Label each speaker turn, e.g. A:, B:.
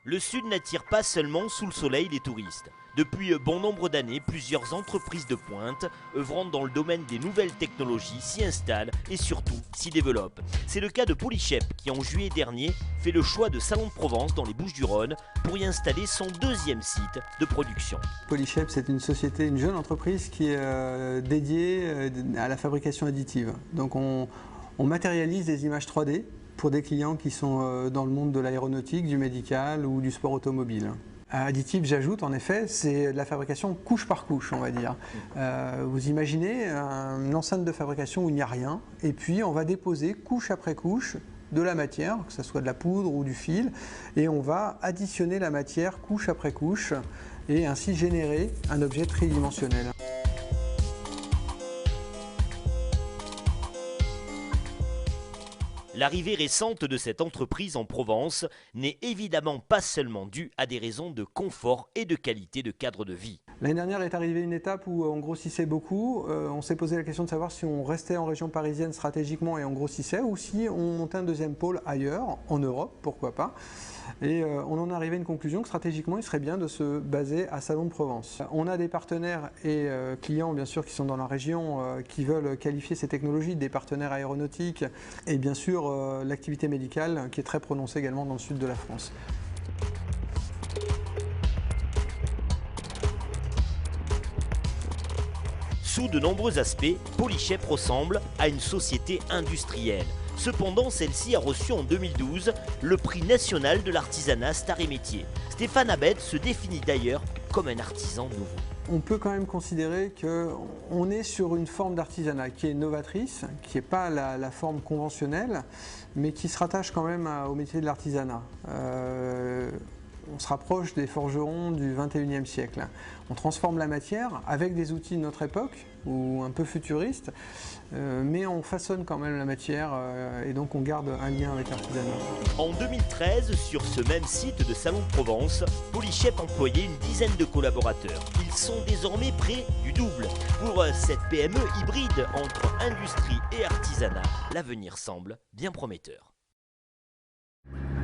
A: Le Sud n'attire pas seulement sous le soleil les touristes. Depuis bon nombre d'années, plusieurs entreprises de pointe, œuvrant dans le domaine des nouvelles technologies, s'y installent et surtout s'y développent. C'est le cas de Polychep qui en juillet dernier fait le choix de Salon de Provence dans les Bouches-du-Rhône pour y installer son deuxième site de production.
B: Polychep, c'est une société, une jeune entreprise qui est dédiée à la fabrication additive. Donc on matérialise des images 3D pour des clients qui sont dans le monde de l'aéronautique, du médical ou du sport automobile. Additif, j'ajoute, en effet, c'est de la fabrication couche par couche, on va dire. Vous imaginez une enceinte de fabrication où il n'y a rien, et puis on va déposer couche après couche de la matière, que ce soit de la poudre ou du fil, et on va additionner la matière couche après couche, et ainsi générer un objet tridimensionnel.
A: L'arrivée récente de cette entreprise en Provence n'est évidemment pas seulement due à des raisons de confort et de qualité de cadre de vie.
B: L'année dernière est arrivée une étape où on grossissait beaucoup. On s'est posé la question de savoir si on restait en région parisienne stratégiquement et on grossissait, ou si on montait un deuxième pôle ailleurs, en Europe, pourquoi pas. Et on en est arrivé à une conclusion que stratégiquement, il serait bien de se baser à Salon de Provence. On a des partenaires et clients, bien sûr, qui sont dans la région, qui veulent qualifier ces technologies, des partenaires aéronautiques, et bien sûr l'activité médicale, qui est très prononcée également dans le sud de la France.
A: Sous de nombreux aspects, Polychep ressemble à une société industrielle. Cependant, celle-ci a reçu en 2012 le prix national de l'artisanat Star et Métiers. Stéphane Abed se définit d'ailleurs comme un artisan nouveau.
B: On peut quand même considérer qu'on est sur une forme d'artisanat qui est novatrice, qui n'est pas la forme conventionnelle, mais qui se rattache quand même au métier de l'artisanat. On se rapproche des forgerons du 21e siècle. On transforme la matière avec des outils de notre époque, ou un peu futuristes, mais on façonne quand même la matière et donc on garde un lien avec l'artisanat.
A: En 2013, sur ce même site de Salon de Provence, Polychep employait une dizaine de collaborateurs. Ils sont désormais près du double. Pour cette PME hybride entre industrie et artisanat, l'avenir semble bien prometteur.